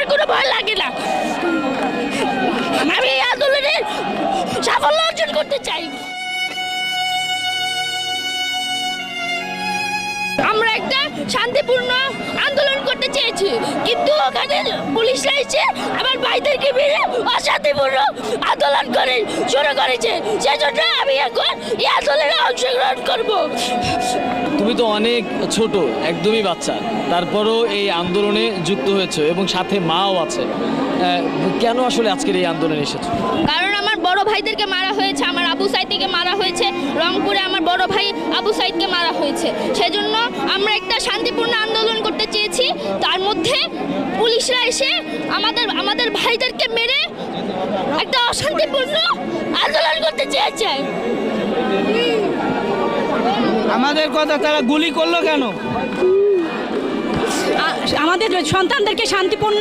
আমার কোনো ভয় লাগে না। আমি এই আন্দোলনের সাফল্য অর্জন করতে চাই। আমরা একটা শান্তিপূর্ণ আন্দোলন করতে চেয়েছি, কিন্তু ওখানে পুলিশরা এসে আমার ভাইদেরকে মেরে অশান্তিপূর্ণ আন্দোলন করে শুরু করেছে। সেজন্য আমি এখন এই আন্দোলনে অংশগ্রহণ করব। তুমি তো অনেক ছোট, একদমই বাচ্চা, তারপরও এই আন্দোলনে যুক্ত হয়েছে এবং সাথে মাও আছে। কেন আসলে আজকের এই আন্দোলনে এসেছো? কারণ আমার বড় ভাইদেরকে মারা হয়েছে, আমার আবু সাইদকে মারা হয়েছে, রংপুরে আমার বড় ভাই আবু সাইদকে মারা হয়েছে। সেজন্য আমরা একটা শান্তিপূর্ণ আন্দোলন করতে চেয়েছি, তার মধ্যে পুলিশরা এসে আমাদের ভাইদেরকে মেরে একটা অশান্তিপূর্ণ আন্দোলন করতে চেয়েছে। আমাদের কথা তারা গুলি করলো কেন? আমাদের সন্তানদেরকে শান্তিপূর্ণ